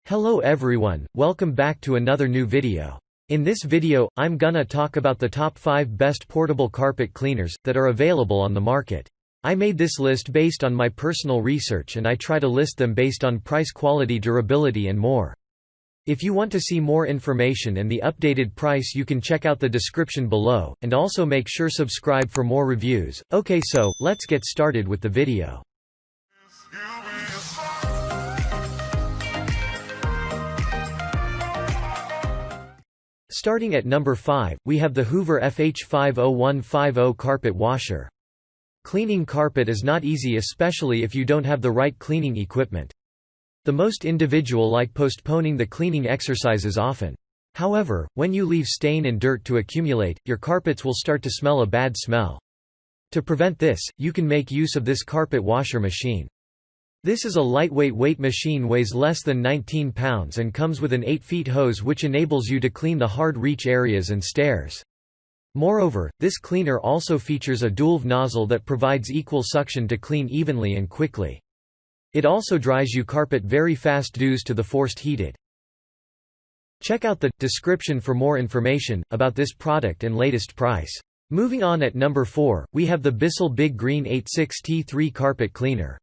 Hello everyone, welcome back to another new video. In this video, I'm gonna talk about the top 5 best portable carpet cleaners that are available on the market. I made this list based on my personal research and I try to list them based on price, quality, durability and more. If you want to see more information and the updated price, you can check out the description below, and also make sure subscribe for more reviews. Okay, so let's get started with the video. Starting at number 5, we have the Hoover FH50150 carpet washer. Cleaning carpet is not easy, especially if you don't have the right cleaning equipment. The most individual like postponing the cleaning exercises often. However, when you leave stain and dirt to accumulate, your carpets will start to smell a bad smell. To prevent this, you can make use of this carpet washer machine. This is a lightweight weight machine, weighs less than 19 pounds and comes with an 8-foot hose which enables you to clean the hard reach areas and stairs. Moreover, this cleaner also features a dual nozzle that provides equal suction to clean evenly and quickly. It also dries your carpet very fast due to the forced heated. Check out the description for more information about this product and latest price. Moving on, at number 4, we have the Bissell Big Green 86T3 carpet cleaner.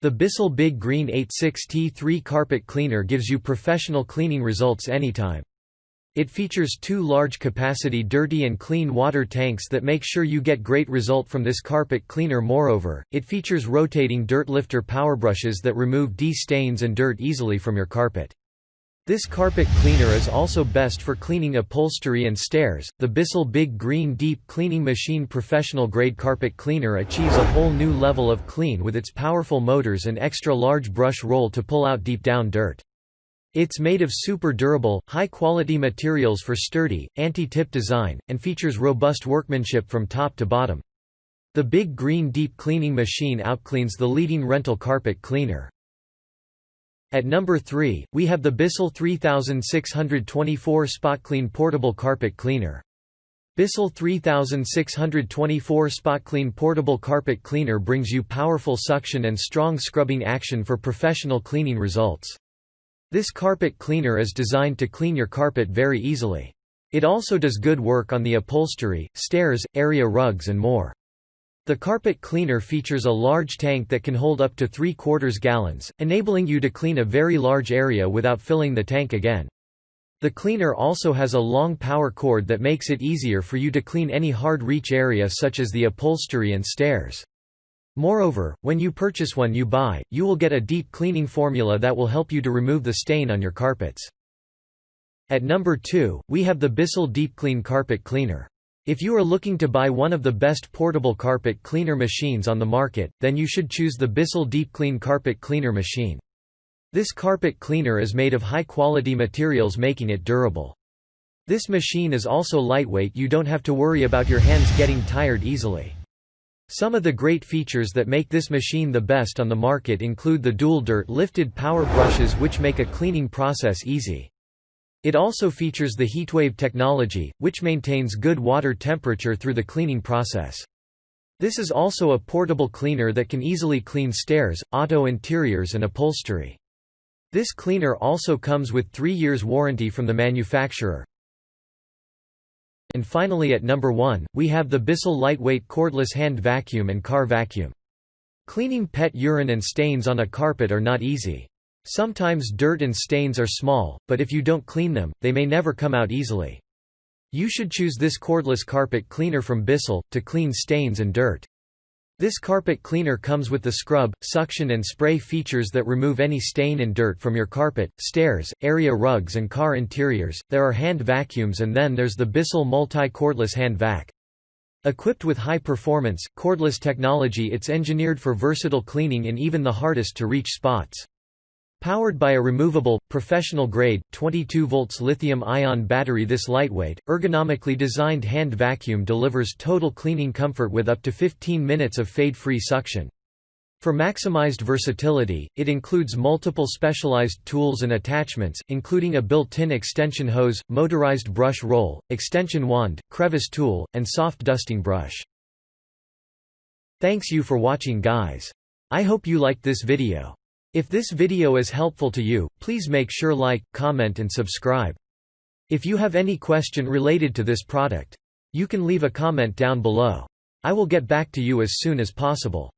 The Bissell Big Green 86T3 carpet cleaner gives you professional cleaning results anytime. It features 2 large capacity dirty and clean water tanks that make sure you get great result from this carpet cleaner. Moreover, it features rotating dirt lifter power brushes that remove stains and dirt easily from your carpet. This carpet cleaner is also best for cleaning upholstery and stairs. The Bissell Big Green Deep Cleaning Machine professional grade carpet cleaner achieves a whole new level of clean with its powerful motors and extra large brush roll to pull out deep down dirt. It's made of super durable, high quality materials for sturdy, anti-tip design, and features robust workmanship from top to bottom. The Big Green Deep Cleaning Machine outcleans the leading rental carpet cleaner. At number 3, we have the Bissell 3624 SpotClean portable carpet cleaner. Bissell 3624 SpotClean portable carpet cleaner brings you powerful suction and strong scrubbing action for professional cleaning results. This carpet cleaner is designed to clean your carpet very easily. It also does good work on the upholstery, stairs, area rugs and more. The carpet cleaner features a large tank that can hold up to 3/4 gallons, enabling you to clean a very large area without filling the tank again. The cleaner also has a long power cord that makes it easier for you to clean any hard reach area such as the upholstery and stairs. Moreover, when you purchase one, you will get a deep cleaning formula that will help you to remove the stain on your carpets. At number 2, we have the Bissell DeepClean carpet cleaner. If you are looking to buy one of the best portable carpet cleaner machines on the market, then you should choose the Bissell DeepClean carpet cleaner machine. This carpet cleaner is made of high-quality materials, making it durable. This machine is also lightweight, you don't have to worry about your hands getting tired easily. Some of the great features that make this machine the best on the market include the dual dirt-lifted power brushes which make a cleaning process easy. It also features the heatwave technology, which maintains good water temperature through the cleaning process. This is also a portable cleaner that can easily clean stairs, auto interiors and upholstery. This cleaner also comes with 3 years warranty from the manufacturer. And finally, at number 1, we have the Bissell lightweight cordless hand vacuum and car vacuum. Cleaning pet urine and stains on a carpet are not easy. Sometimes dirt and stains are small, but if you don't clean them, they may never come out easily. You should choose this cordless carpet cleaner from Bissell, to clean stains and dirt. This carpet cleaner comes with the scrub, suction and spray features that remove any stain and dirt from your carpet, stairs, area rugs and car interiors. There are hand vacuums, and then there's the Bissell multi-cordless hand vac. Equipped with high-performance, cordless technology, it's engineered for versatile cleaning in even the hardest to reach spots. Powered by a removable, professional-grade, 22 volts lithium-ion battery, this lightweight, ergonomically designed hand vacuum delivers total cleaning comfort with up to 15 minutes of fade-free suction. For maximized versatility, it includes multiple specialized tools and attachments, including a built-in extension hose, motorized brush roll, extension wand, crevice tool, and soft dusting brush. Thanks you for watching, guys. I hope you liked this video. If this video is helpful to you, please make sure like, comment and subscribe. If you have any question related to this product, you can leave a comment down below. I will get back to you as soon as possible.